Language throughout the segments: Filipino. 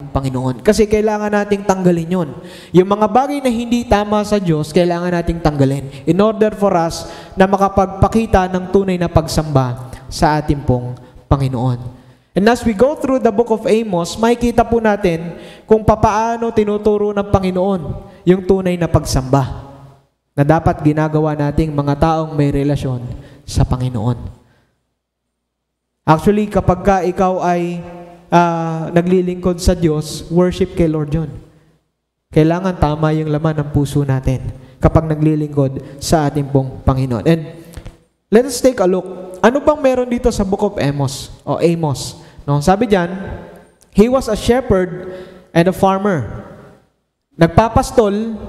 ng Panginoon. Kasi kailangan nating tanggalin yun. Yung mga bagay na hindi tama sa Diyos, kailangan nating tanggalin. In order for us na makapagpakita ng tunay na pagsamba sa ating pong Panginoon. And as we go through the book of Amos, makikita po natin kung papaano tinuturo ng Panginoon yung tunay na pagsamba na dapat ginagawa nating mga taong may relasyon sa Panginoon. Actually, kapag ka ikaw ay naglilingkod sa Diyos, worship kay Lord yun. Kailangan tama yung laman ng puso natin kapag naglilingkod sa ating pong Panginoon. And let us take a look. Ano bang meron dito sa book of Amos? O Amos. No, sabi diyan, he was a shepherd and a farmer. Nagpapastol,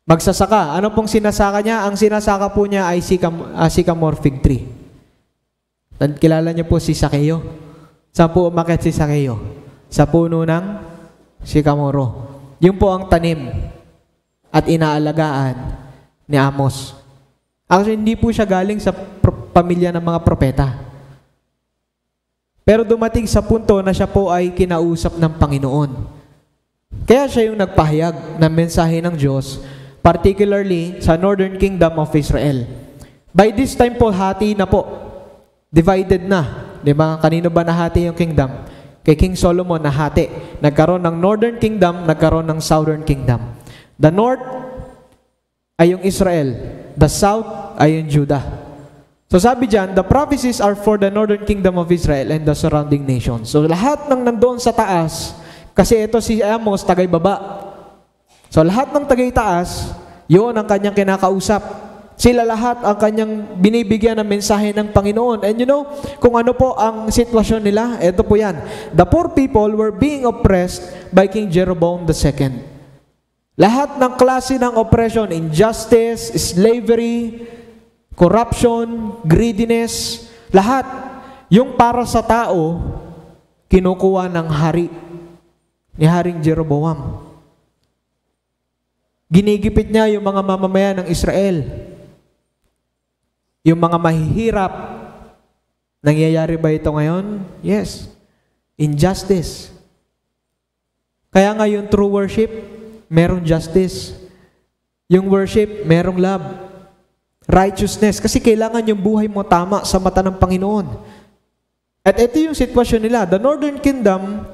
magsasaka. Ano pong sinasaka niya? Ang sinasaka po niya ay sycamore fig tree. Kilala niyo po si Sakeo? Saan po umakyat si Sakeo? Sa puno ng sycamore. Yun po ang tanim at inaalagaan ni Amos. Actually, hindi po siya galing sa pamilya ng mga propeta. Pero dumating sa punto na siya po ay kinausap ng Panginoon. Kaya siya yung nagpahayag ng mensahe ng Diyos, particularly sa Northern Kingdom of Israel. By this time po, hati na po. Divided na. Diba? Kanino ba nahati yung kingdom? Kay King Solomon nahati. Nagkaroon ng Northern Kingdom, nagkaroon ng Southern Kingdom. The North ay yung Israel. The South ay yung Judah. So sabi dyan, the prophecies are for the Northern Kingdom of Israel and the surrounding nations. So lahat ng nandoon sa taas, kasi ito si Amos, tagay baba. So lahat ng tagay taas, yun ang kanyang kinakausap. Sila lahat ang kanyang binibigyan ng mensahe ng Panginoon. And you know, kung ano po ang sitwasyon nila, ito po yan. The poor people were being oppressed by King Jeroboam II. Lahat ng klase ng oppression, injustice, slavery, corruption, greediness, lahat, yung para sa tao, kinukuha ng hari, ni Haring Jeroboam. Ginigipit niya yung mga mamamayan ng Israel. Yung mga mahihirap. Nangyayari ba ito ngayon? Yes. Injustice. Kaya nga yung true worship, merong justice. Yung worship, merong love. Righteousness. Kasi kailangan yung buhay mo tama sa mata ng Panginoon. At ito yung sitwasyon nila. The Northern Kingdom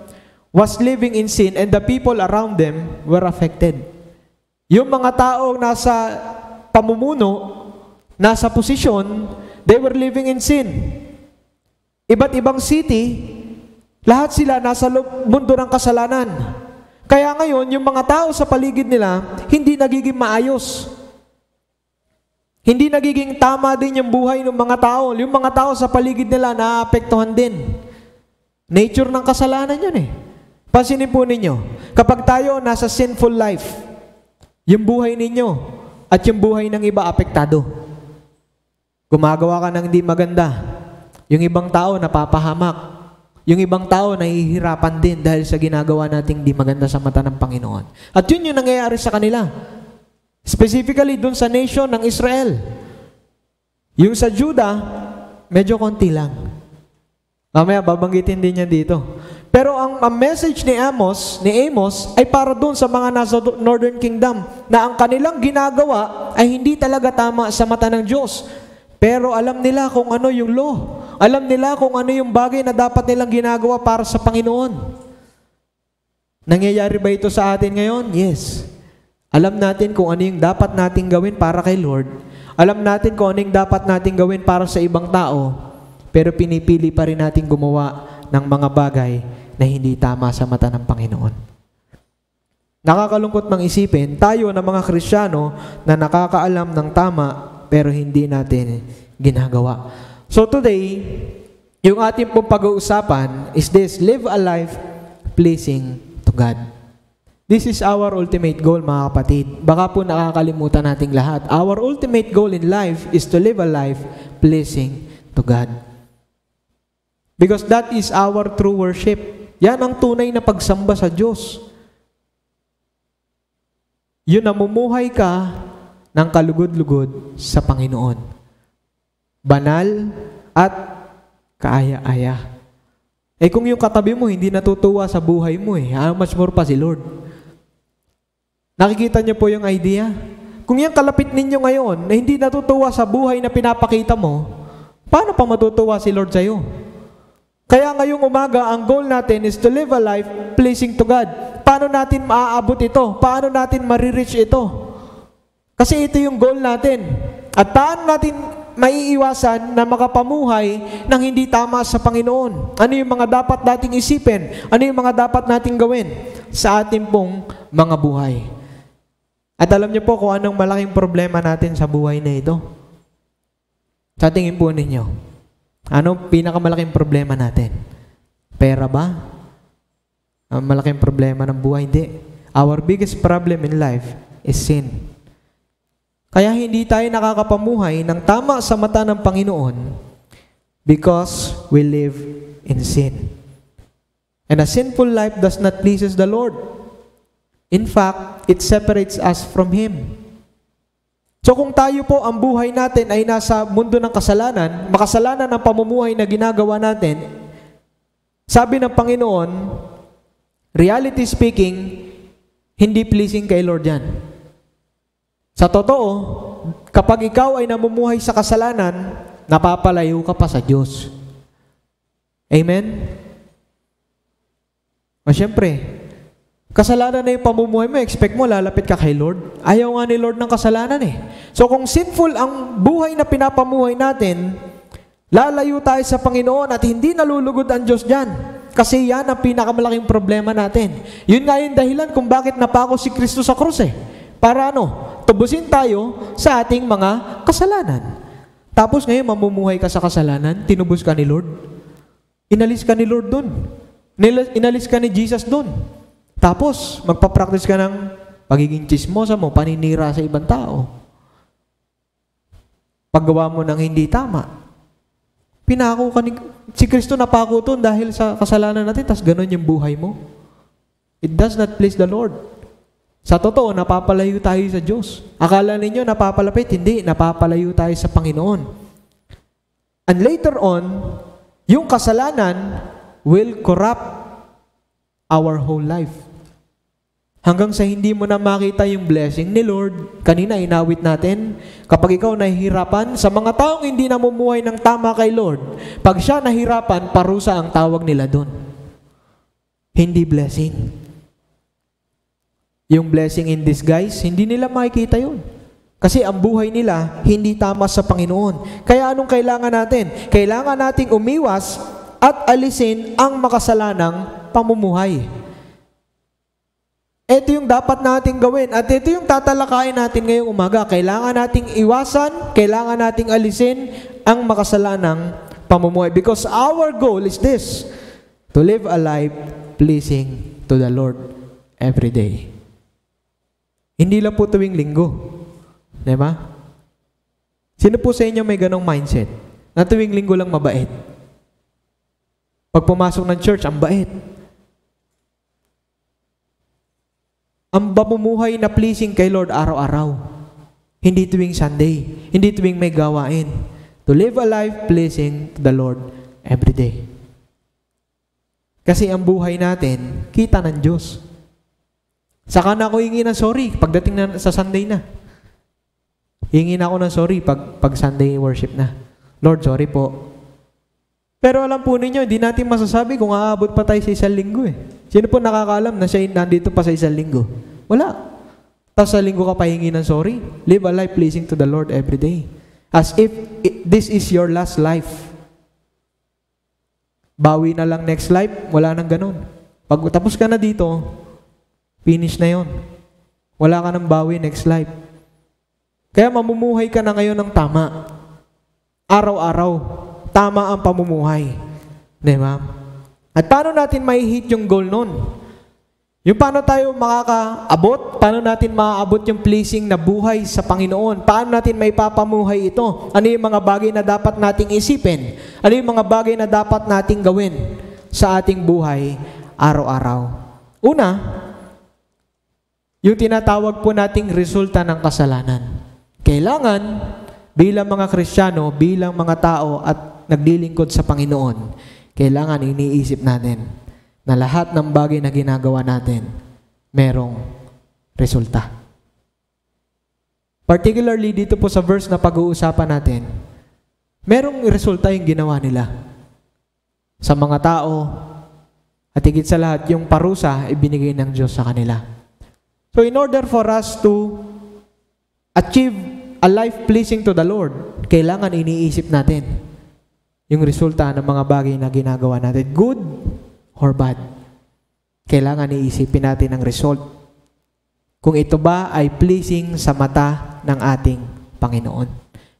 was living in sin and the people around them were affected. Yung mga taong nasa pamumuno, nasa posisyon, they were living in sin. Iba't ibang city, lahat sila nasa mundo ng kasalanan. Kaya ngayon, yung mga tao sa paligid nila, hindi nagiging maayos. Hindi nagiging tama din yung buhay ng mga tao. Yung mga tao sa paligid nila naapektuhan din. Nature ng kasalanan yun eh. Pansinin po ninyo, kapag tayo nasa sinful life, yung buhay ninyo at yung buhay ng iba apektado. Gumagawa ka ng hindi maganda. Yung ibang tao napapahamak. Yung ibang tao nahihirapan din dahil sa ginagawa nating hindi maganda sa mata ng Panginoon. At yun yung nangyayari sa kanila. Specifically dun sa nation ng Israel. Yung sa Judah, medyo konti lang. Mamaya babanggitin din niya dito. Pero ang message ni Amos ay para dun sa mga nasa Northern Kingdom na ang kanilang ginagawa ay hindi talaga tama sa mata ng Diyos. Pero alam nila kung ano yung law. Alam nila kung ano yung bagay na dapat nilang ginagawa para sa Panginoon. Nangyayari ba ito sa atin ngayon? Yes. Alam natin kung ano yung dapat nating gawin para kay Lord. Alam natin kung ano yung dapat nating gawin para sa ibang tao. Pero pinipili pa rin natin gumawa ng mga bagay na hindi tama sa mata ng Panginoon. Nakakalungkot mang isipin, tayo na mga Kristiyano na nakakaalam ng tama pero hindi natin ginagawa. So today, yung ating pong pag-uusapan is this: live a life pleasing to God. This is our ultimate goal, mga kapatid. Baka po nakakalimutan nating lahat. Our ultimate goal in life is to live a life pleasing to God. Because that is our true worship. Yan ang tunay na pagsamba sa Diyos. Yun, namumuhay ka ng kalugod-lugod sa Panginoon. Banal at kaaya-aya. Eh kung yung katabi mo hindi natutuwa sa buhay mo how much more pa si Lord? Nakikita niyo po yung idea? Kung yung kalapit ninyo ngayon na hindi natutuwa sa buhay na pinapakita mo, paano pa matutuwa si Lord sa'yo? Kaya ngayong umaga, ang goal natin is to live a life pleasing to God. Paano natin maaabot ito? Paano natin marireach ito? Kasi ito yung goal natin. At paano natin maiiwasan na makapamuhay ng hindi tama sa Panginoon? Ano yung mga dapat nating isipin? Ano yung mga dapat nating gawin sa ating pong mga buhay? At alam niyo po kung anong malaking problema natin sa buhay na ito? Sa tingin po ninyo, anong pinakamalaking problema natin? Pera ba? Ang malaking problema ng buhay? Hindi. Our biggest problem in life is sin. Kaya hindi tayo nakakapamuhay ng tama sa mata ng Panginoon because we live in sin. And a sinful life does not pleases the Lord. In fact, it separates us from Him. So kung tayo po, ang buhay natin ay nasa mundo ng kasalanan, makasalanan ang pamumuhay na ginagawa natin, sabi ng Panginoon, reality speaking, hindi pleasing kay Lord yan. Sa totoo, kapag ikaw ay namumuhay sa kasalanan, napapalayo ka pa sa Diyos. Amen? O syempre, kasalanan na yung pamumuhay mo, expect mo, lalapit ka kay Lord. Ayaw nga ni Lord ng kasalanan eh. So kung sinful ang buhay na pinapamuhay natin, lalayo tayo sa Panginoon at hindi nalulugod ang Diyos dyan. Kasi yan ang pinakamalaking problema natin. Yun nga yung dahilan kung bakit napako si Kristo sa krus eh. Para ano? Tubusin tayo sa ating mga kasalanan. Tapos ngayon, mamumuhay ka sa kasalanan, tinubos ka ni Lord. Inalis ka ni Lord dun. Inalis ka ni Jesus dun. Tapos, magpa-practice ka ng pagiging chismosa mo, paninira sa ibang tao. Paggawa mo ng hindi tama. Pinako ka ni... Si Kristo napako to dahil sa kasalanan natin, tas ganun yung buhay mo. It does not please the Lord. Sa totoo, napapalayo tayo sa Diyos. Akala ninyo napapalapit, hindi. Napapalayo tayo sa Panginoon. And later on, yung kasalanan will corrupt our whole life. Hanggang sa hindi mo na makita yung blessing ni Lord. Kanina inawit natin, kapag ikaw nahihirapan, sa mga taong hindi namumuhay ng tama kay Lord, pag siya nahirapan, parusa ang tawag nila doon. Hindi blessing. Yung blessing in disguise, hindi nila makikita yun. Kasi ang buhay nila, hindi tama sa Panginoon. Kaya anong kailangan natin? Kailangan nating umiwas at alisin ang makasalanang pamumuhay. Ito yung dapat nating gawin. At ito yung tatalakayin natin ngayong umaga. Kailangan nating iwasan, kailangan nating alisin ang makasalanang pamumuhay. Because our goal is this, to live a life pleasing to the Lord every day. Hindi lang po tuwing linggo. Diba? Sino po sa inyo may ganong mindset? Na tuwing linggo lang mabait. Pag pumasok ng church, ang bait. Ang pamumuhay na pleasing kay Lord araw-araw. Hindi tuwing Sunday. Hindi tuwing may gawain. To live a life pleasing to the Lord every day. Kasi ang buhay natin, kita ng Diyos. Saka na ako hingi ng sorry pagdating na sa Sunday na. Hingi na ako ng sorry pag Sunday worship na. Lord, sorry po. Pero alam po ninyo, hindi natin masasabi kung aabot pa tayo sa isang linggo eh. Sino po nakakaalam na siya nandito pa sa isang linggo? Wala. Tapos sa linggo ka pahingi ng sorry. Live a life pleasing to the Lord every day. As if this is your last life. Bawi na lang next life, wala nang ganun. Pag tapos ka na dito, finish na yon. Wala ka nang bawi next life. Kaya mamumuhay ka na ngayon ng tama. Araw-araw. Tama ang pamumuhay. Diba? At paano natin mai-hit yung goal nun? Yung paano tayo makakaabot? Paano natin maaabot yung pleasing na buhay sa Panginoon? Paano natin may papamuhay ito? Ano yung mga bagay na dapat nating isipin? Ano yung mga bagay na dapat nating gawin sa ating buhay araw-araw? Una, yung tinatawag po nating resulta ng kasalanan. Kailangan, bilang mga Kristiyano, bilang mga tao at naglilingkod sa Panginoon, kailangan iniisip natin na lahat ng bagay na ginagawa natin, merong resulta. Particularly dito po sa verse na pag-uusapan natin, merong resulta yung ginawa nila sa mga tao, at higit sa lahat, yung parusa ibinigay ng Diyos sa kanila. So in order for us to achieve a life pleasing to the Lord, kailangan iniisip natin yung resulta ng mga bagay na ginagawa natin, good or bad. Kailangan iisipin natin ang result. Kung ito ba ay pleasing sa mata ng ating Panginoon.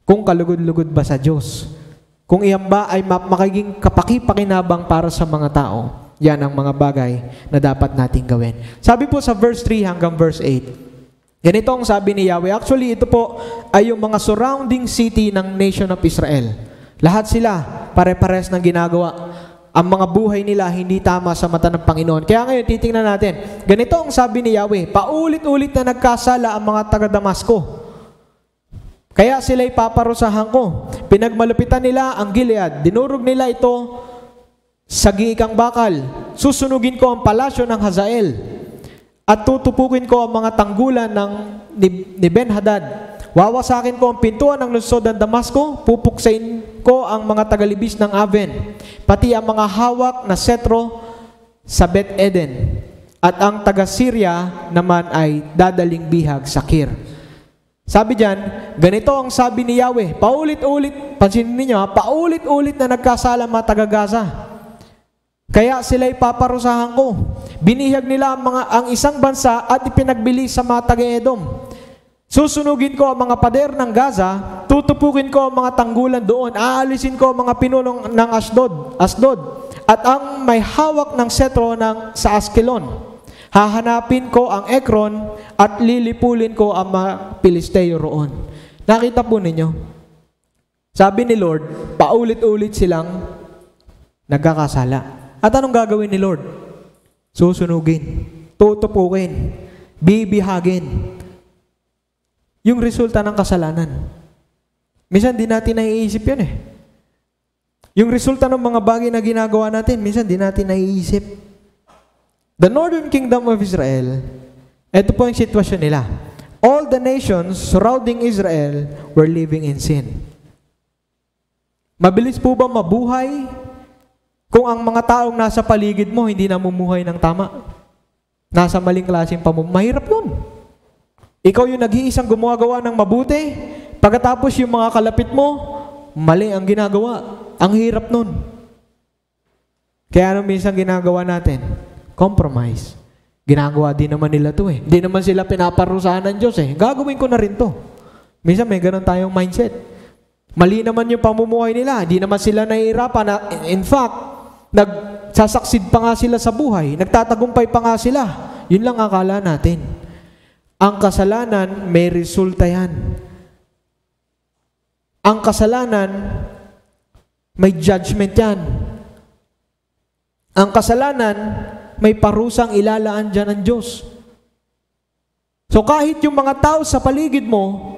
Kung kalugod-lugod ba sa Diyos. Kung iyan ba ay makiging kapaki-pakinabang para sa mga tao. Yan ang mga bagay na dapat nating gawin. Sabi po sa verse 3 hanggang verse 8, ganito ang sabi ni Yahweh. Actually, ito po ay yung mga surrounding city ng nation of Israel. Lahat sila, pare-pares ng ginagawa. Ang mga buhay nila hindi tama sa mata ng Panginoon. Kaya ngayon, titingnan natin. Ganito ang sabi ni Yahweh, paulit-ulit na nagkasala ang mga taga-Damasco. Kaya sila'y paparusahan ko. Pinagmalupitan nila ang Gilead. Dinurog nila ito sa giikang bakal. Susunugin ko ang palasyo ng Hazael. At tutupukin ko ang mga tanggulan ni Ben-Hadad. Wawasakin ko ang pintuan ng lungsod ng Damasco, pupuksain ko ang mga tagalibis ng Aven, pati ang mga hawak na setro sa Bet-Eden, at ang taga-Syria naman ay dadaling bihag sa Kir. Sabi diyan, ganito ang sabi ni Yahweh, paulit-ulit, pansinin niyo, paulit-ulit na nagkasala mga taga-Gaza. Kaya sila'y paparusahan ko. Binihag nila ang isang bansa at ipinagbili sa mga taga-Edom. Susunugin ko ang mga pader ng Gaza, tutupukin ko ang mga tanggulan doon, aalisin ko ang mga pinulong ng Asdod, at ang may hawak ng setro sa Askelon. Hahanapin ko ang Ekron at lilipulin ko ang mga Pilisteo roon. Nakita po ninyo? Sabi ni Lord, paulit-ulit silang nagkakasala. At anong gagawin ni Lord? Susunugin, tutupukin, bibihagin. Yung resulta ng kasalanan. Minsan di natin naiisip yun eh. Yung resulta ng mga bagay na ginagawa natin, minsan di natin naiisip. The northern kingdom of Israel, ito po yung sitwasyon nila. All the nations surrounding Israel were living in sin. Mabilis po ba mabuhay kung ang mga taong nasa paligid mo hindi namumuhay ng tama? Nasa maling klaseng pamumuhay. Mahirap yun. Ikaw yung nag-iisang gumagawa ng mabuti, pagkatapos yung mga kalapit mo, mali ang ginagawa. Ang hirap nun. Kaya anong minsan ginagawa natin? Compromise. Ginagawa din naman nila to eh. Hindi naman sila pinaparusahan ng Diyos eh. Gagawin ko na rin to. Minsan may ganun tayong mindset. Mali naman yung pamumuhay nila. Hindi naman sila nahihirapan. In fact, nagsasaksid pa nga sila sa buhay. Nagtatagumpay pa nga sila. Yun lang akala natin. Ang kasalanan, may resulta yan. Ang kasalanan, may judgment yan. Ang kasalanan, may parusang ilalaan dyan ng Diyos. So kahit yung mga tao sa paligid mo,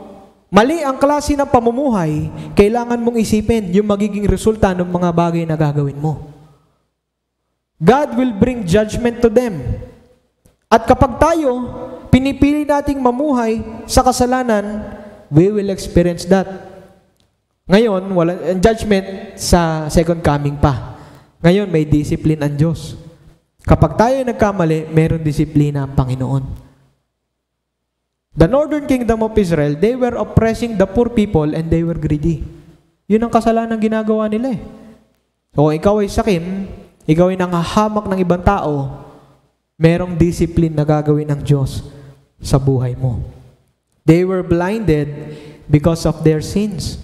mali ang klase ng pamumuhay, kailangan mong isipin yung magiging resulta ng mga bagay na gagawin mo. God will bring judgment to them. At kapag tayo, pinipili nating mamuhay sa kasalanan, we will experience that. Ngayon, walang judgment sa second coming pa. Ngayon, may discipline ang Diyos. Kapag tayo nagkamali, meron disiplina ang Panginoon. The northern kingdom of Israel, they were oppressing the poor people and they were greedy. Yun ang kasalanan ginagawa nila eh. So, ikaw ay sakim, ikaw ay nangahamak ng ibang tao, merong discipline na gagawin ng Diyos sa buhay mo. They were blinded because of their sins.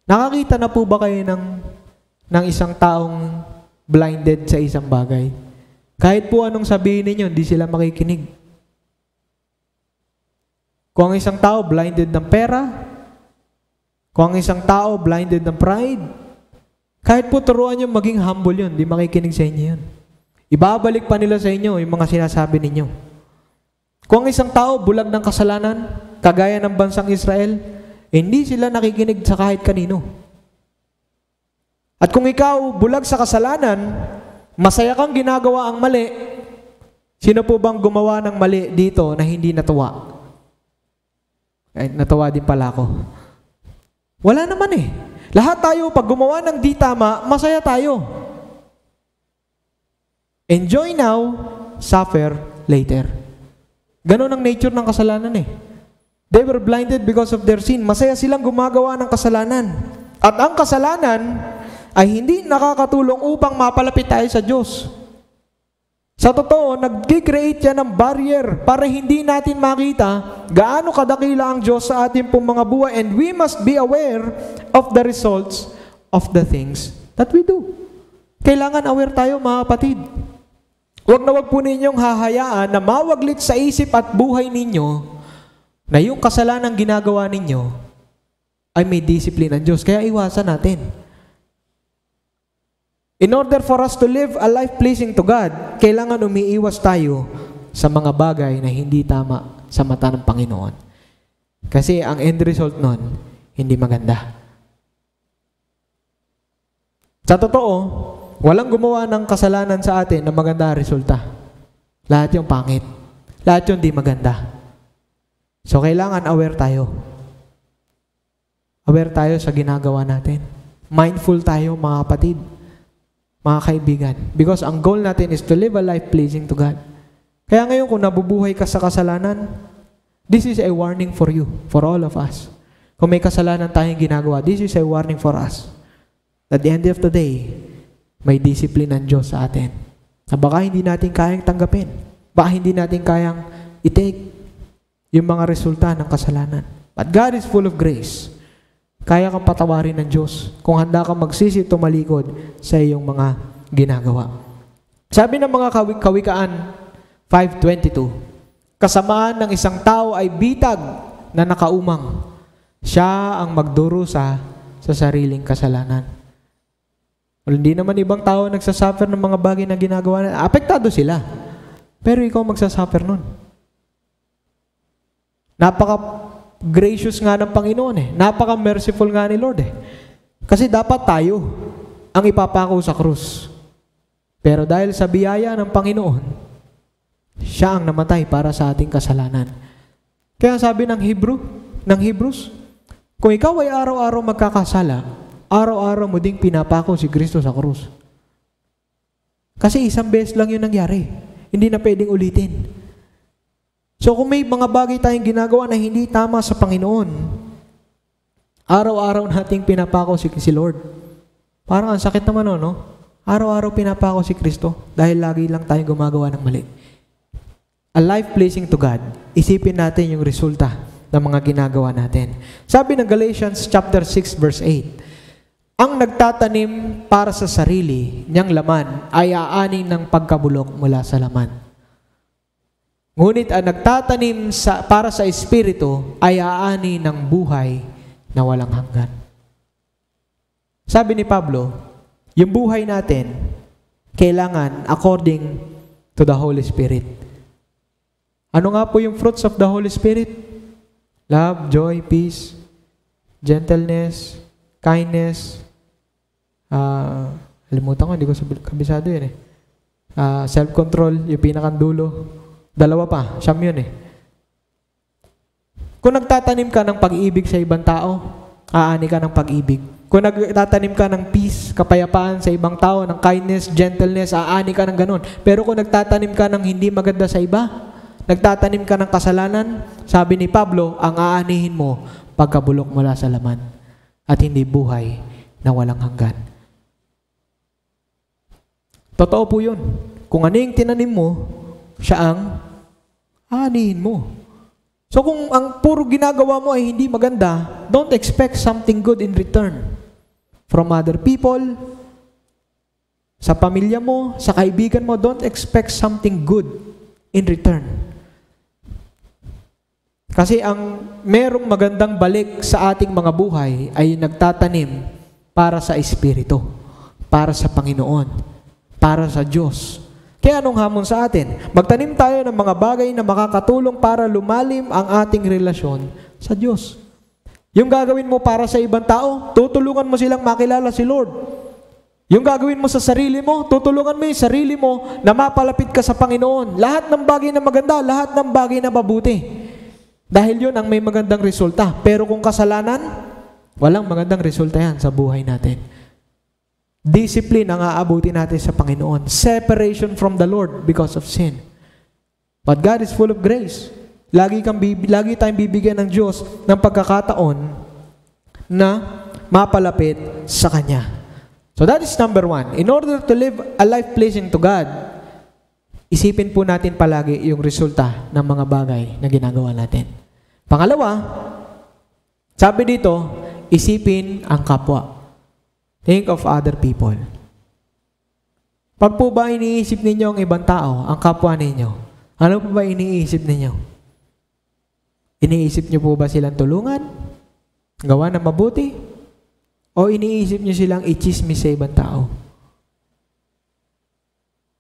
Nakakita na po ba kayo ng isang taong blinded sa isang bagay? Kahit po anong sabihin ninyo, hindi sila makikinig. Kung ang isang tao blinded ng pera, kung ang isang tao blinded ng pride, kahit po turuan nyo maging humble yun, hindi makikinig sa inyo yun. Ibabalik pa nila sa inyo yung mga sinasabi ninyo. Kung ang isang tao bulag ng kasalanan, kagaya ng bansang Israel, hindi sila nakikinig sa kahit kanino. At kung ikaw bulag sa kasalanan, masaya kang ginagawa ang mali, sino po bang gumawa ng mali dito na hindi natuwa? Ay, natuwa din pala ako. Wala naman eh. Lahat tayo, pag gumawa ng di tama, masaya tayo. Enjoy now, suffer later. Ganon ang nature ng kasalanan eh. They were blinded because of their sin. Masaya silang gumagawa ng kasalanan. At ang kasalanan ay hindi nakakatulong upang mapalapit tayo sa Diyos. Sa totoo, nag-create yan ng barrier para hindi natin makita gaano kadakila ang Diyos sa ating pong mga buhay, and we must be aware of the results of the things that we do. Kailangan aware tayo, mga kapatid. Huwag na huwag po ninyong hahayaan na mawaglit sa isip at buhay ninyo na yung kasalanang ginagawa ninyo ay may disiplina ng Diyos. Kaya iwasan natin. In order for us to live a life pleasing to God, kailangan umiiwas tayo sa mga bagay na hindi tama sa mata ng Panginoon. Kasi ang end result nun, hindi maganda. Sa totoo, walang gumawa ng kasalanan sa atin na maganda ang resulta. Lahat yung pangit. Lahat yung di maganda. So, kailangan aware tayo. Aware tayo sa ginagawa natin. Mindful tayo, mga kapatid. Mga kaibigan. Because ang goal natin is to live a life pleasing to God. Kaya ngayon kung nabubuhay ka sa kasalanan, this is a warning for you, for all of us. Kung may kasalanan tayong ginagawa, this is a warning for us. At the end of the day, may discipline ng Diyos sa atin. Na baka hindi natin kayang tanggapin. Baka hindi natin kayang i-take yung mga resulta ng kasalanan. But God is full of grace. Kaya kang patawarin ng Diyos kung handa kang magsisi tumalikod sa iyong mga ginagawa. Sabi ng mga kawikaan 5:22, kasamaan ng isang tao ay bitag na nakaumang. Siya ang magdurusa sa sariling kasalanan. Well, hindi naman ibang tao nagsasuffer ng mga bagay na ginagawa na apektado sila. Pero ikaw magsasuffer nun. Napaka-gracious nga ng Panginoon eh. Napaka-merciful nga ni Lord eh. Kasi dapat tayo ang ipapako sa krus. Pero dahil sa biyaya ng Panginoon, siya ang namatay para sa ating kasalanan. Kaya sabi ng Hebrews, kung ikaw ay araw-araw magkakasala, araw-araw mo ding pinapako si Kristo sa krus. Kasi isang beses lang yun nangyari. Hindi na pwedeng ulitin. So kung may mga bagay tayong ginagawa na hindi tama sa Panginoon, araw-araw nating pinapako si Lord. Parang ang sakit naman no? Araw-araw pinapako si Kristo dahil lagi lang tayong gumagawa ng mali. A life pleasing to God, isipin natin yung resulta ng mga ginagawa natin. Sabi ng Galatians chapter 6 verse 8, ang nagtatanim para sa sarili niyang laman ay aaning ng pagkabulok mula sa laman. Ngunit ang nagtatanim para sa Espiritu ay aani ng buhay na walang hanggan. Sabi ni Pablo, yung buhay natin, kailangan according to the Holy Spirit. Ano nga po yung fruits of the Holy Spirit? Love, joy, peace, gentleness, kindness, limutan ko, hindi ko kabisado yun eh. Self-control, yung pinakandulo. Dalawa pa, siyam yun eh. Kung nagtatanim ka ng pag-ibig sa ibang tao, aani ka ng pag-ibig. Kung nagtatanim ka ng peace, kapayapaan sa ibang tao, ng kindness, gentleness, aani ka ng ganun. Pero kung nagtatanim ka ng hindi maganda sa iba, nagtatanim ka ng kasalanan, sabi ni Pablo, ang aanihin mo, pagkabulok mula sa laman, at hindi buhay na walang hanggan. Totoo po yun. Kung ano yung tinanim mo, siya ang aanihin mo. So kung ang puro ginagawa mo ay hindi maganda, don't expect something good in return. From other people, sa pamilya mo, sa kaibigan mo, don't expect something good in return. Kasi ang merong magandang balik sa ating mga buhay ay nagtatanim para sa Espiritu, para sa Panginoon, para sa Diyos. Kaya anong hamon sa atin? Magtanim tayo ng mga bagay na makakatulong para lumalim ang ating relasyon sa Diyos. Yung gagawin mo para sa ibang tao, tutulungan mo silang makilala si Lord. Yung gagawin mo sa sarili mo, tutulungan mo yung sarili mo na mapalapit ka sa Panginoon. Lahat ng bagay na maganda, lahat ng bagay na mabuti. Dahil yun ang may magandang resulta. Pero kung kasalanan, walang magandang resulta yan sa buhay natin. Discipline ang aabuti natin sa Panginoon. Separation from the Lord because of sin. But God is full of grace. Lagi tayong bibigyan ng Diyos ng pagkakataon na mapalapit sa Kanya. So that is number one. In order to live a life pleasing to God, isipin po natin palagi yung resulta ng mga bagay na ginagawa natin. Pangalawa, sabi dito, isipin ang kapwa. Think of other people. Pag po ba iniisip ninyo ang ibang tao, ang kapwa ninyo, ano po ba iniisip ninyo? Iniisip nyo po ba silang tulungan? Gawa ng mabuti? O iniisip nyo silang i-chismis sa ibang tao?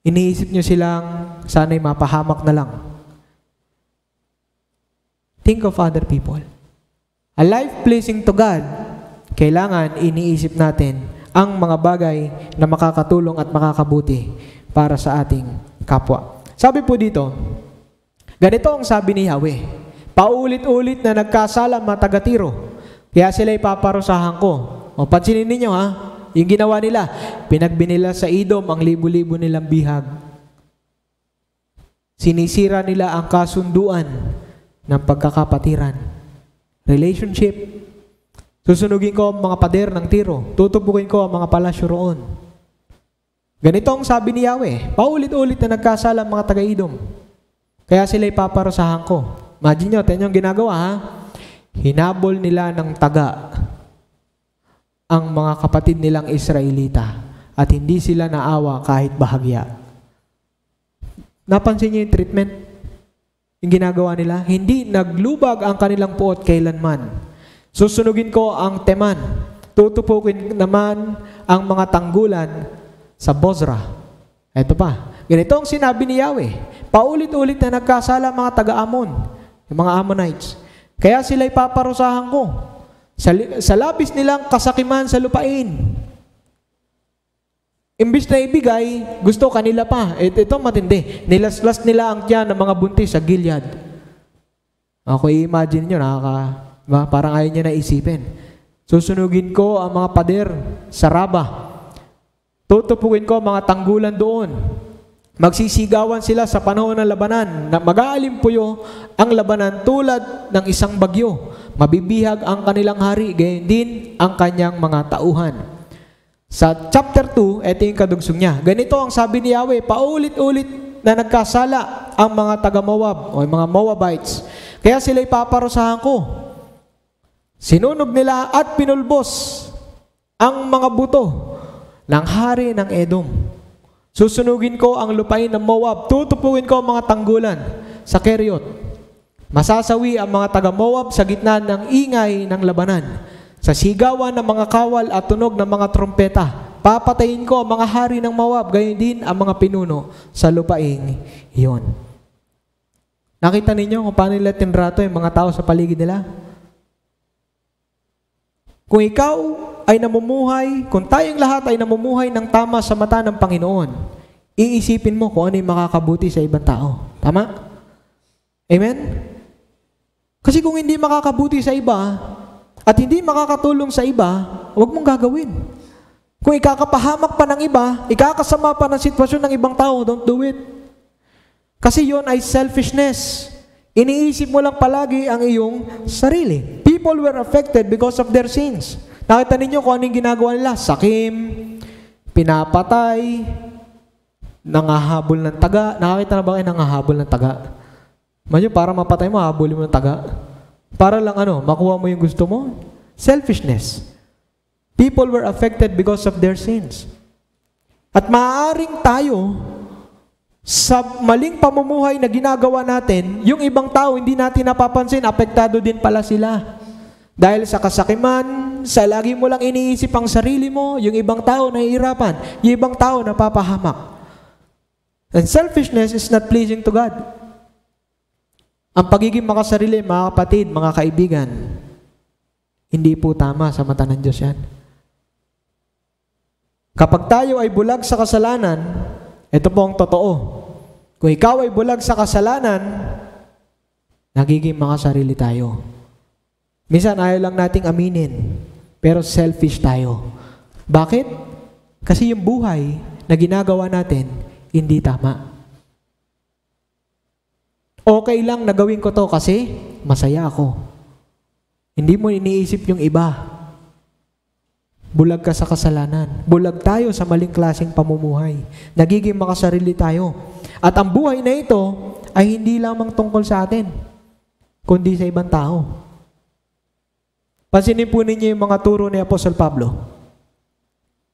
Iniisip nyo silang sana'y mapahamak na lang? Think of other people. A life pleasing to God, kailangan iniisip natin ang mga bagay na makakatulong at makakabuti para sa ating kapwa. Sabi po dito, ganito ang sabi ni Yahweh, paulit-ulit na nagkasala mga taga-Tiro, kaya sila ipaparusahan ko. O pansinin ninyo ha, yung ginawa nila, pinagbinila sa Edom ang libo-libo nilang bihag. Sinisira nila ang kasunduan ng pagkakapatiran. Relationship. Susunugin ko ang mga pader ng Tiro. Tutubukin ko ang mga palasyo roon. Ganito ang sabi ni Yahweh, paulit-ulit na nagkasala ang mga taga-Edom. Kaya sila ipaparusahan ko. Imagine nyo, tayo yung ginagawa ha. Hinabol nila ng taga ang mga kapatid nilang Israelita at hindi sila naawa kahit bahagya. Napansin niyo yung treatment? Yung ginagawa nila? Hindi naglubag ang kanilang puot kailanman. Susunugin ko ang Teman. Tutupukin naman ang mga tanggulan sa Bozra. Ito pa. Ganito ang sinabi ni Yahweh. Paulit-ulit na nagkasala mga taga-Amon, yung mga Ammonites. Kaya sila ipaparusahan ko. Sa labis nilang kasakiman sa lupain. Imbis na ibigay, gusto kanila pa. Ito matindi. Nilaslas nila ang tiyan ng mga buntis sa Gilead. Ako i-imagine nyo, parang ayaw niya na isipin. Susunugin ko ang mga pader sa Raba. Tutupukin ko ang mga tanggulan doon. Magsisigawan sila sa panahon ng labanan. Mag-aalimpuyo ang labanan tulad ng isang bagyo. Mabibihag ang kanilang hari, gayon din ang kanyang mga tauhan. Sa chapter 2, ito yung kadugsong niya. Ganito ang sabi ni Yahweh, paulit-ulit na nagkasala ang mga taga-Moab o mga Moabites. Kaya sila ipaparusahan ko. Sinunog nila at pinulbos ang mga buto ng hari ng Edom. Susunugin ko ang lupain ng Moab. Tutupuin ko ang mga tanggulan sa Keriot. Masasawi ang mga taga-Moab sa gitna ng ingay ng labanan. Sa sigawan ng mga kawal at tunog ng mga trompeta, papatayin ko ang mga hari ng Moab, gayon din ang mga pinuno sa lupaing iyon. Nakita ninyo kung paano nila tinrato yung mga tao sa paligid nila? Kung ikaw ay namumuhay, kung tayong lahat ay namumuhay ng tama sa mata ng Panginoon, iisipin mo kung ano yung makakabuti sa ibang tao. Tama? Amen? Kasi kung hindi makakabuti sa iba at hindi makakatulong sa iba, huwag mong gagawin. Kung ikakapahamak pa ng iba, ikakasama pa ng sitwasyon ng ibang tao, don't do it. Kasi yon ay selfishness. Iniisip mo lang palagi ang iyong sarili. People were affected because of their sins. Nakita ninyo kung anong ginagawa nila? Sakim, pinapatay, nangahabol ng taga. Nakakita na ba kayo nangahabol ng taga? Medyo para mapatay mo, habulin mo ng taga. Para lang makuha mo yung gusto mo. Selfishness. People were affected because of their sins. At maaaring tayo, sa maling pamumuhay na ginagawa natin, yung ibang tao hindi natin napapansin, apektado din pala sila. Dahil sa kasakiman, sa lagi mo lang iniisip ang sarili mo, yung ibang tao nahihirapan, yung ibang tao napapahamak. And selfishness is not pleasing to God. Ang pagiging makasarili, mga kapatid, mga kaibigan, hindi po tama sa mata ng Diyos yan. Kapag tayo ay bulag sa kasalanan, ito po ang totoo. Kung ikaw ay bulag sa kasalanan, nagiging makasarili tayo. Minsan ayaw lang nating aminin, pero selfish tayo. Bakit? Kasi yung buhay na ginagawa natin, hindi tama. Okay lang na gawin ko to kasi masaya ako. Hindi mo iniisip yung iba. Bulag ka sa kasalanan. Bulag tayo sa maling klaseng pamumuhay. Nagiging makasarili tayo. At ang buhay na ito ay hindi lamang tungkol sa atin, kundi sa ibang tao. Pansinin po ninyo yung mga turo ni Apostol Pablo.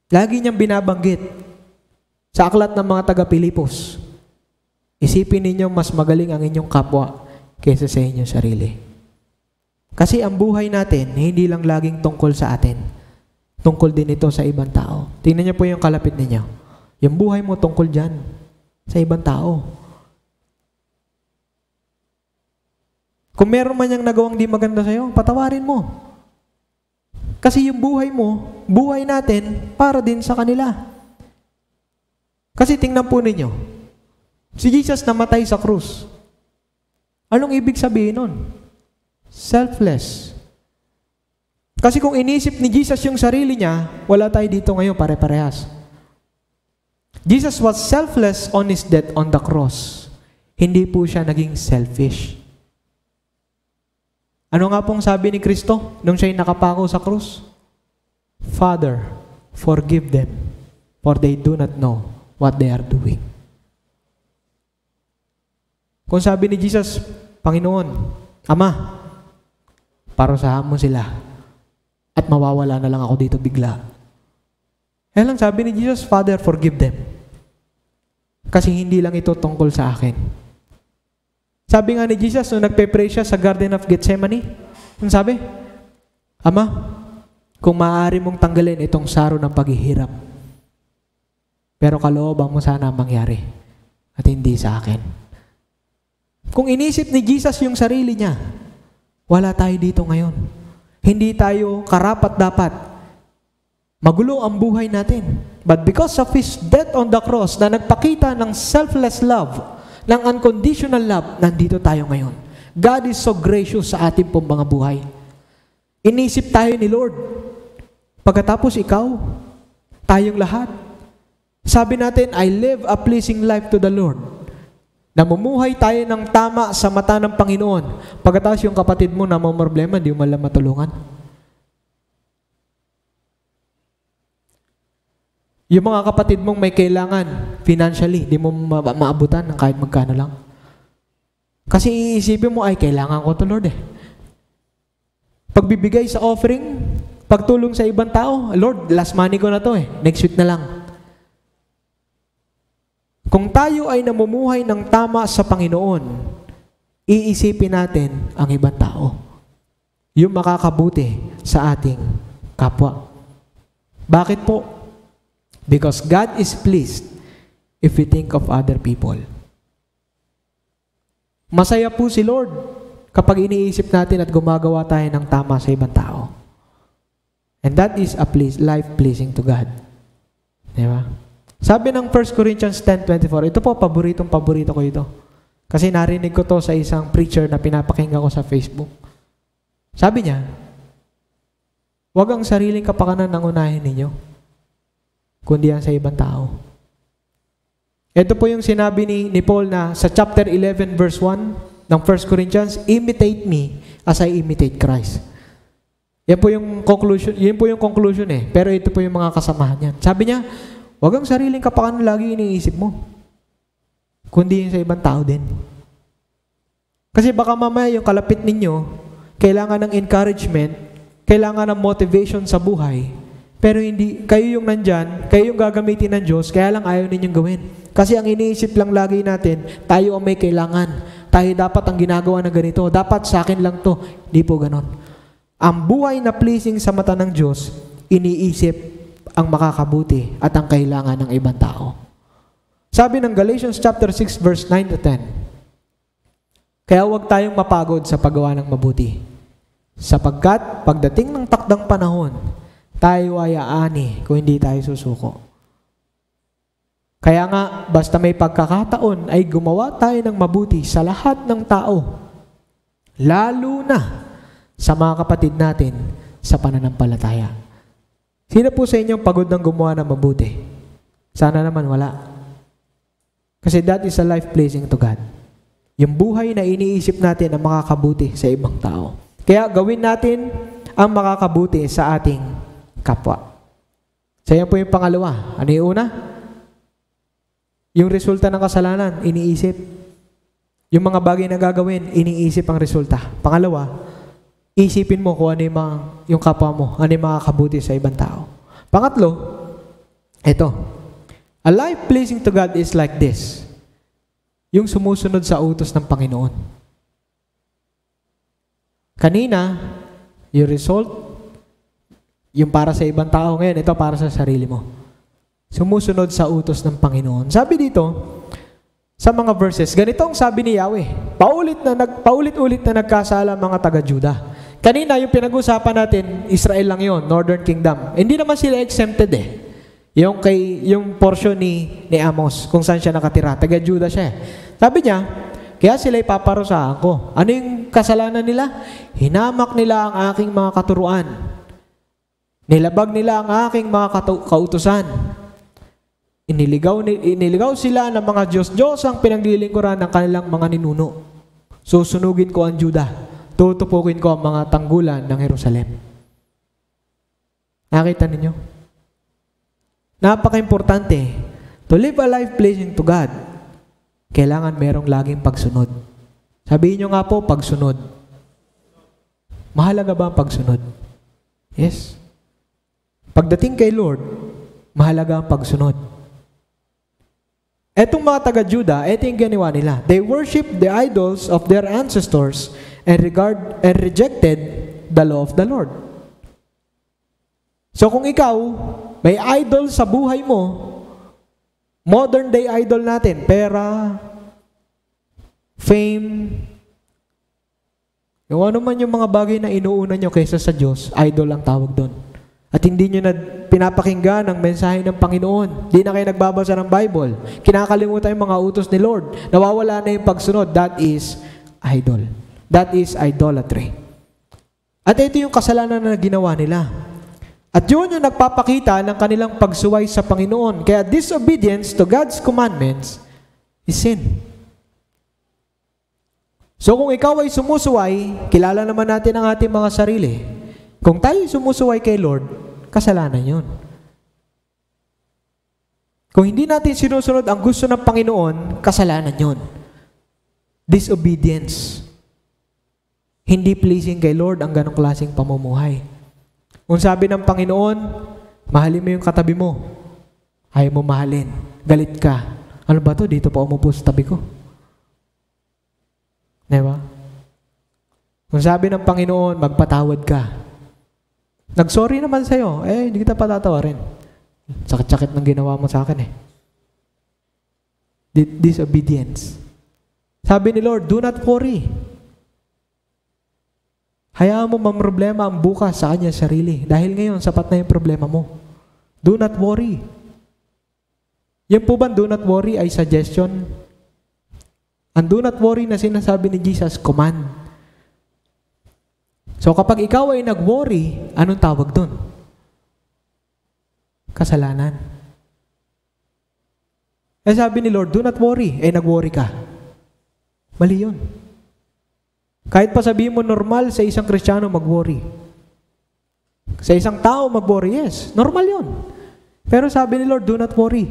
Lagi niyang binabanggit sa aklat ng mga taga-Pilipos. Isipin ninyo mas magaling ang inyong kapwa kaysa sa inyong sarili. Kasi ang buhay natin, hindi lang laging tungkol sa atin. Tungkol din ito sa ibang tao. Tingnan niyo po yung kalapit ninyo. Yung buhay mo tungkol dyan sa ibang tao. Kung meron man niyang nagawang di maganda sa'yo, patawarin mo. Kasi yung buhay mo, buhay natin, para din sa kanila. Kasi tingnan po ninyo, si Jesus namatay sa krus. Anong ibig sabihin nun? Selfless. Kasi kung inisip ni Jesus yung sarili niya, wala tayo dito ngayon pare-parehas. Jesus was selfless on His death on the cross. Hindi po siya naging selfish. Ano nga pong sabi ni Kristo nung siya'y nakapako sa krus? Father, forgive them, for they do not know what they are doing. Kung sabi ni Jesus, Panginoon, Ama, parusahan mo sila. At mawawala na lang ako dito bigla. Kaya lang sabi ni Jesus, Father, forgive them. Kasi hindi lang ito tungkol sa akin. Sabi nga ni Jesus, nung nagpe-pray siya sa Garden of Gethsemane, ano sabi? Ama, kung maaari mong tanggalin itong saro ng paghihirap, pero kalooban mo sana mangyari at hindi sa akin. Kung inisip ni Jesus yung sarili niya, wala tayo dito ngayon. Hindi tayo karapat-dapat. Magulo ang buhay natin. But because of His death on the cross na nagpakita ng selfless love, ng unconditional love, nandito tayo ngayon. God is so gracious sa ating pong mga buhay. Inisip tayo ni Lord. Pagkatapos ikaw, tayong lahat. Sabi natin, I live a pleasing life to the Lord. Namumuhay tayo ng tama sa mata ng Panginoon. Pagkatapos yung kapatid mo na may problema, di mo malang matulungan. Yung mga kapatid mong may kailangan financially, di mo maabutan ng kahit magkano lang. Kasi iisipin mo, ay kailangan ko to Lord eh. Pagbibigay sa offering, pagtulong sa ibang tao, Lord, last money ko na to eh. Next week na lang. Kung tayo ay namumuhay ng tama sa Panginoon, iisipin natin ang ibang tao. Yung makakabuti sa ating kapwa. Bakit po? Because God is pleased if we think of other people. Masaya po si Lord kapag iniisip natin at gumagawa tayo ng tama sa ibang tao. And that is a life pleasing to God. Diba? Sabi ng 1 Corinthians 10:24, ito po, paborito ko ito. Kasi narinig ko to sa isang preacher na pinapakinggan ko sa Facebook. Sabi niya, huwag ang sariling kapakanan ang unahin ninyo, kundi ang sa ibang tao. Ito po yung sinabi ni Paul na sa chapter 11 verse 1 ng 1 Corinthians, imitate me as I imitate Christ. Yan po yung conclusion eh. Pero ito po yung mga kasamahan niyan. Sabi niya, huwag ang sariling kapakanan lagi iniisip mo, kundi yung sa ibang tao din. Kasi baka mamaya yung kalapit ninyo, kailangan ng encouragement, kailangan ng motivation sa buhay, pero hindi, kayo yung nandyan, kayo yung gagamitin ng Diyos, kaya lang ayaw ninyong gawin. Kasi ang iniisip lang lagi natin, tayo ang may kailangan, tayo dapat ang ginagawa na ganito, dapat sa akin lang to. Di po ganon. Ang buhay na pleasing sa mata ng Diyos, iniisip ang makakabuti at ang kailangan ng ibang tao. Sabi ng Galatians chapter 6 verse 9 to 10, kaya huwag tayong mapagod sa paggawa ng mabuti, sapagkat pagdating ng takdang panahon, tayo ay aani kung hindi tayo susuko. Kaya nga, basta may pagkakataon ay gumawa tayo ng mabuti sa lahat ng tao, lalo na sa mga kapatid natin sa pananampalataya. Sino po sa inyong pagod ng gumawa ng mabuti? Sana naman wala. Kasi that is a life pleasing to God. Yung buhay na iniisip natin ang makakabuti sa ibang tao. Kaya gawin natin ang makakabuti sa ating kapwa. So yan po yung pangalawa. Ano yung una? Yung resulta ng kasalanan, iniisip. Yung mga bagay na gagawin, iniisip ang resulta. Pangalawa, isipin mo kung ano yung kapwa mo, ano yung makakabuti sa ibang tao. Pangatlo, ito. A life pleasing to God is like this. Yung sumusunod sa utos ng Panginoon. Kanina, yung result, yung para sa ibang tao, ngayon, ito para sa sarili mo. Sumusunod sa utos ng Panginoon. Sabi dito, sa mga verses, ganito ang sabi ni Yahweh. Paulit-ulit na nagkasala mga taga-Juda. Kanina, yung pinag-usapan natin, Israel lang yon, Northern Kingdom. Hindi naman sila exempted eh. Yung portion ni Amos, kung saan siya nakatira. Taga-Juda siya. Sabi niya, kaya sila ipaparusahan ko. Ano yung kasalanan nila? Hinamak nila ang aking mga katuruan. Nilabag nila ang aking mga kautusan. Iniligaw sila ng mga Diyos-Diyos ang pinaglilingkuran ng kanilang mga ninuno. Susunugin ko ang Juda. Tutupukin ko ang mga tanggulan ng Jerusalem. Nakita ninyo? Napaka-importante. To live a life pleasing to God, kailangan merong laging pagsunod. Sabihin nyo nga po, pagsunod. Mahalaga ba ang pagsunod? Yes. Pagdating kay Lord, mahalaga ang pagsunod. Etong mga taga-Juda, eto yung ginawa nila. They worship the idols of their ancestors and rejected the law of the Lord. So kung ikaw, may idol sa buhay mo, modern day idol natin, pera, fame, yung ano man yung mga bagay na inuuna nyo kaysa sa Diyos, idol ang tawag doon. At hindi nyo na pinapakinggan ang mensahe ng Panginoon. Hindi na kayo nagbabasa ng Bible. Kinakalimutan yung mga utos ni Lord. Nawawala na yung pagsunod. That is idol. That is idolatry. At ito yung kasalanan na ginawa nila. At yun yung nagpapakita ng kanilang pagsuway sa Panginoon. Kaya disobedience to God's commandments is sin. So kung ikaw ay sumusuway, kilala naman natin ang ating mga sarili. Kung tayo sumusuway kay Lord, kasalanan yun. Kung hindi natin sinusunod ang gusto ng Panginoon, kasalanan yun. Disobedience. Hindi pleasing kay Lord ang ganong klaseng pamumuhay. Kung sabi ng Panginoon, mahalin mo yung katabi mo. Ayaw mo mahalin. Galit ka. Ano ba to? Dito pa umupo sa tabi ko. Diba? Kung sabi ng Panginoon, magpatawad ka. Nag-sorry naman sa'yo. Hindi kita patatawarin. Sakit-sakit ng ginawa mo sa akin eh. Disobedience. Sabi ni Lord, do not worry. Hayaan mo mamroblema ang bukas sa kanya sarili. Dahil ngayon, sapat na yung problema mo. Do not worry. Yung po ba, do not worry ay suggestion? Ang do not worry na sinasabi ni Jesus, command. So kapag ikaw ay nag-worry, anong tawag doon? Kasalanan. Sabi ni Lord, do not worry. Nag-worry ka. Mali yun. Kahit pa sabihin mo normal sa isang Kristiyano mag-worry. Sa isang tao mag-worry, yes. Normal yun. Pero sabi ni Lord, do not worry.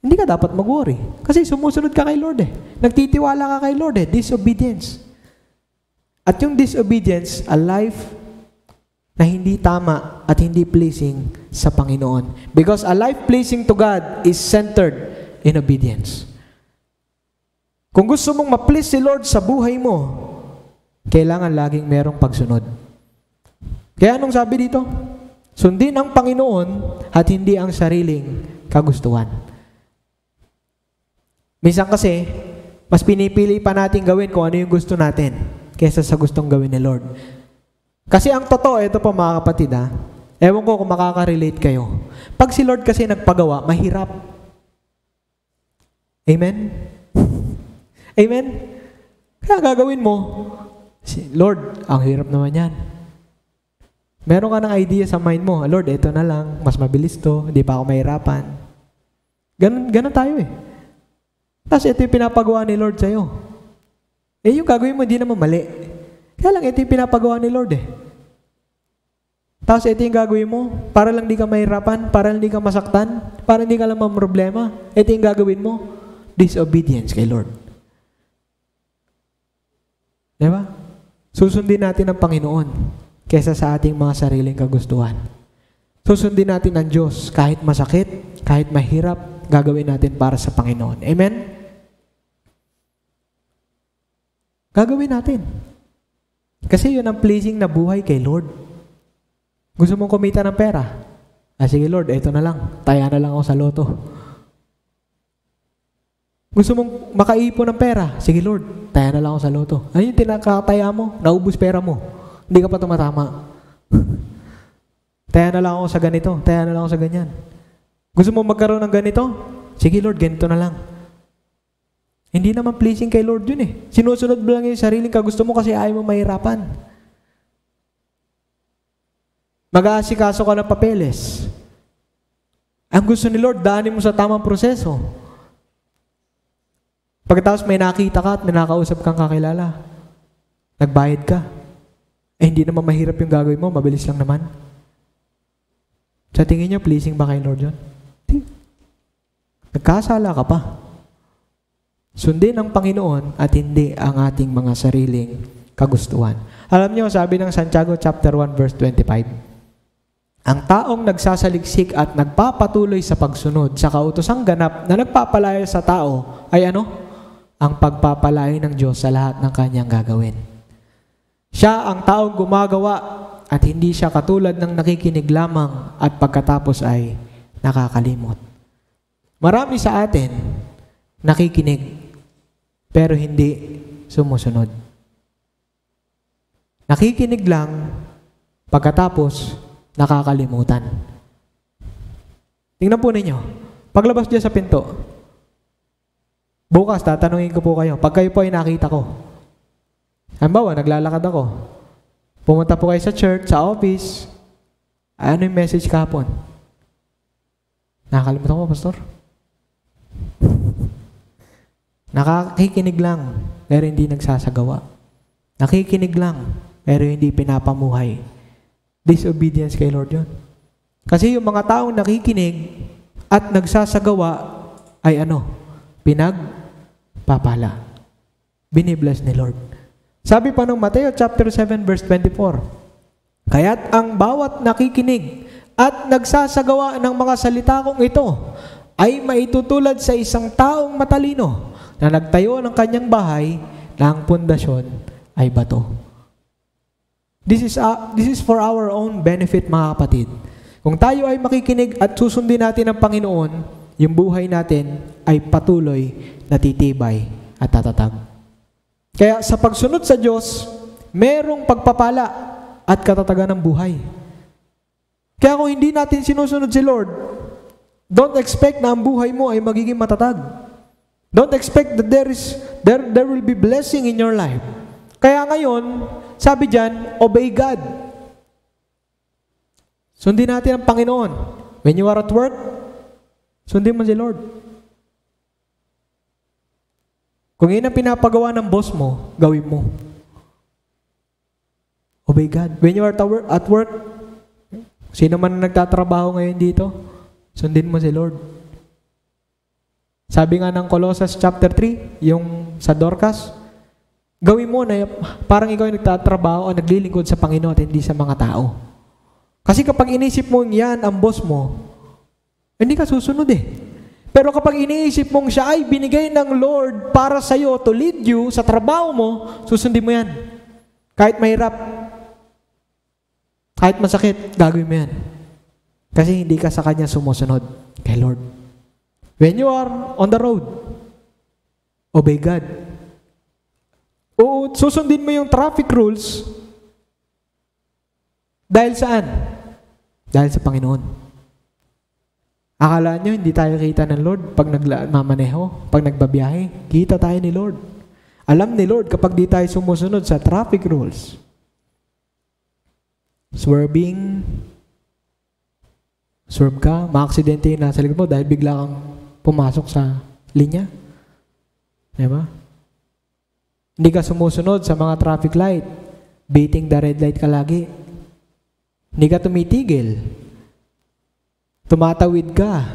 Hindi ka dapat mag-worry. Kasi sumusunod ka kay Lord eh. Nagtitiwala ka kay Lord eh. Disobedience. At yung disobedience, a life na hindi tama at hindi pleasing sa Panginoon. Because a life pleasing to God is centered in obedience. Kung gusto mong ma-please si Lord sa buhay mo, kailangan laging merong pagsunod. Kaya anong sabi dito? Sundin ang Panginoon at hindi ang sariling kagustuhan. Minsan kasi, mas pinipili pa natin gawin kung ano yung gusto natin kaysa sa gustong gawin ni Lord. Kasi ang totoo, ito po mga kapatid ewan ko kung makaka-relate kayo. Pag si Lord kasi nagpagawa, mahirap. Amen? Amen? Kaya gagawin mo, Lord, ang hirap naman yan. Meron ka ng idea sa mind mo, Lord, ito na lang, mas mabilis to, hindi pa ako mahirapan. Ganun tayo eh. Tapos ito yung pinapagawa ni Lord sa'yo. Eh yung gagawin mo, hindi naman mali. Kaya lang, ito yung pinapagawa ni Lord eh. Tapos ito yung gagawin mo, para lang di ka mahirapan, para lang di ka masaktan, para hindi ka lang problema. Ito yung gagawin mo, disobedience kay Lord. Diba? Susundin natin ang Panginoon kesa sa ating mga sariling kagustuhan. Susundin natin ang Diyos kahit masakit, kahit mahirap, gagawin natin para sa Panginoon. Amen? Gagawin natin. Kasi yun ang pleasing na buhay kay Lord. Gusto mong kumita ng pera? Sige Lord, ito na lang. Taya na lang ako sa loto. Gusto mong makaipon ng pera? Sige Lord, taya na lang ako sa loto. Ano yung tinakataya mo? Naubos pera mo. Hindi ka pa tumatama. Taya na lang ako sa ganito. Taya na lang ako sa ganyan. Gusto mong magkaroon ng ganito? Sige Lord, ganito na lang. Hindi naman pleasing kay Lord yun eh. Sinusunod mo lang yung sariling kagusto mo kasi ayaw mo mahirapan. Mag-aasikaso ka ng papeles. Ang gusto ni Lord, daanin mo sa tamang proseso. Pagkatapos may nakita ka at may nakausap kang kakilala. Nagbayad ka. Hindi naman mahirap yung gagawin mo, mabilis lang naman. Sa tingin niyo, pleasing ba kay Lord yun? Nagkasala ka pa. Sundin ang Panginoon at hindi ang ating mga sariling kagustuhan. Alam niyo, sabi ng Santiago chapter 1 verse 25, ang taong nagsasaliksik at nagpapatuloy sa pagsunod sa kautosang ganap na nagpapalaya sa tao ay ano? Ang pagpapalaya ng Diyos sa lahat ng kanyang gagawin. Siya ang taong gumagawa at hindi siya katulad ng nakikinig lamang at pagkatapos ay nakakalimot. Marami sa atin nakikinig pero hindi sumusunod. Nakikinig lang pagkatapos nakakalimutan. Tingnan po ninyo. Paglabas dyan sa pinto, bukas tatanungin ko po kayo, pag kayo po ay nakita ko, halimbawa, naglalakad ako, pumunta po kayo sa church, sa office, ano yung message kahapon? Nakakalimutan ko, Pastor? Nakakikinig lang, pero hindi nagsasagawa. Nakikinig lang, pero hindi pinapamuhay. Disobedience kay Lord yun. Kasi yung mga taong nakikinig at nagsasagawa ay ano? Pinagpapala. Binibless ni Lord. Sabi pa ng Mateo chapter 7 verse 24, kaya't ang bawat nakikinig at nagsasagawa ng mga salita kong ito ay maitutulad sa isang taong matalino na nagtayo ng kanyang bahay na ang pundasyon ay bato. This is for our own benefit, mga kapatid. Kung tayo ay makikinig at susundin natin ang Panginoon, yung buhay natin ay patuloy na titibay at tatatag. Kaya sa pagsunod sa Diyos, merong pagpapala at katatagan ng buhay. Kaya kung hindi natin sinusunod si Lord, don't expect na ang buhay mo ay magiging matatag. Don't expect that there will be blessing in your life. Kaya ngayon, sabi dyan, obey God. Sundin natin ang Panginoon. When you are at work, sundin mo si Lord. Kung yun ang pinapagawa ng boss mo, gawin mo. Obey God. When you are at work, sino man nagtatrabaho ngayon dito, sundin mo si Lord. Sabi nga ng Colossus chapter 3, yung sa Dorcas, gawin mo na parang ikaw ay nagtatrabaho o naglilingkod sa Panginoon at hindi sa mga tao. Kasi kapag inisip mo yan ang boss mo, hindi ka susunod eh. Pero kapag iniisip mong siya ay binigay ng Lord para sa'yo to lead you sa trabaho mo, susundin mo yan. Kahit mahirap, kahit masakit, gagawin mo yan. Kasi hindi ka sa Kanya sumusunod kay Lord. When you are on the road, obey God. O susundin mo yung traffic rules dahil saan? Dahil sa Panginoon. Akala nyo, hindi tayo kita ng Lord pag nagmamaneho, pag nagbabiyahe. Kita tayo ni Lord. Alam ni Lord kapag di tayo sumusunod sa traffic rules. Swerve ka, maaksidente yung nasa likod mo dahil bigla kang pumasok sa linya. Diba? Hindi ka sumusunod sa mga traffic light. Beating the red light ka lagi. Hindi ka tumitigil. Tumatawid ka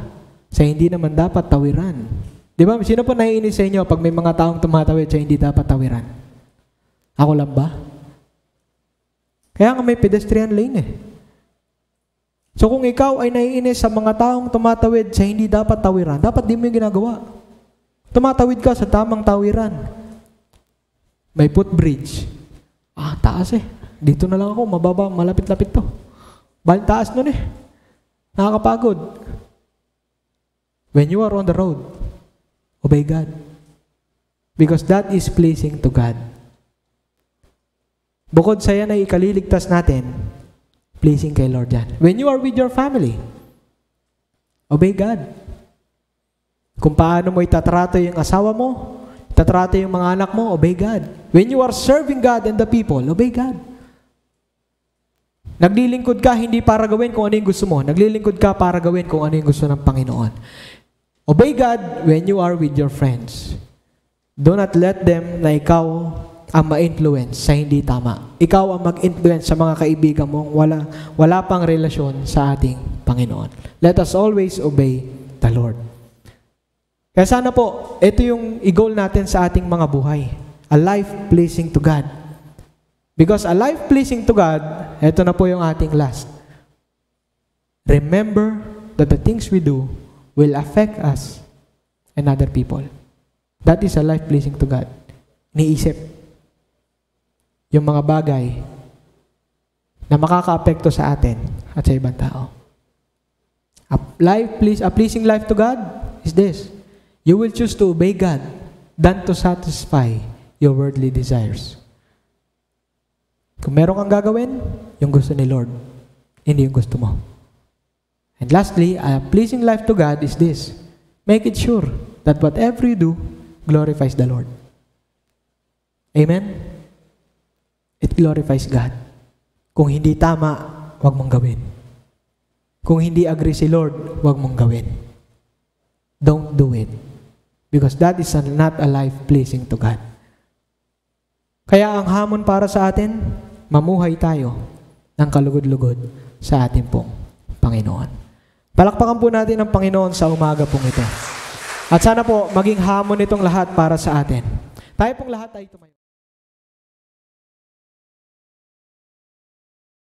sa hindi naman dapat tawiran. Di ba? Sino po naiinis sa inyo pag may mga taong tumatawid sa hindi dapat tawiran? Ako lang ba? Kaya nga may pedestrian lane eh. So kung ikaw ay naiinis sa mga taong tumatawid sa hindi dapat tawiran, dapat di mo yung ginagawa. Tumatawid ka sa tamang tawiran. May footbridge. Taas eh. Dito na lang ako, mababa, malapit-lapit to. Balik taas nun eh. Nakakapagod. When you are on the road, obey God. Because that is pleasing to God. Bukod sa yan ay ikaliligtas natin, pleasing kay Lord yan. When you are with your family, obey God. Kung paano mo itatrato yung asawa mo, itatrato yung mga anak mo, obey God. When you are serving God and the people, obey God. Naglilingkod ka hindi para gawin kung ano yung gusto mo. Naglilingkod ka para gawin kung ano yung gusto ng Panginoon. Obey God when you are with your friends. Do not let them na ikaw ang ma-influence sa hindi tama. Ikaw ang mag-influence sa mga kaibigan mo wala pang relasyon sa ating Panginoon. Let us always obey the Lord. Kaya sana po, ito yung i-goal natin sa ating mga buhay. A life pleasing to God. Because a life pleasing to God, ito na po yung ating last. Remember that the things we do will affect us and other people. That is a life pleasing to God. Iniisip yung mga bagay na makaka-apekto sa atin at sa ibang tao. A pleasing life to God is this. You will choose to obey God than to satisfy your worldly desires. Kung meron kang gagawin, yung gusto ni Lord, hindi yung gusto mo. And lastly, a pleasing life to God is this. Make it sure that whatever you do glorifies the Lord. Amen? It glorifies God. Kung hindi tama, huwag mong gawin. Kung hindi agree si Lord, huwag mong gawin. Don't do it. Because that is not a life pleasing to God. Kaya ang hamon para sa atin, mamuhay tayo ng kalugod-lugod sa ating pong Panginoon. Palakpakan po natin ang Panginoon sa umaga pong ito. At sana po maging hamon itong lahat para sa atin. Tayo pong lahat ay tumayo.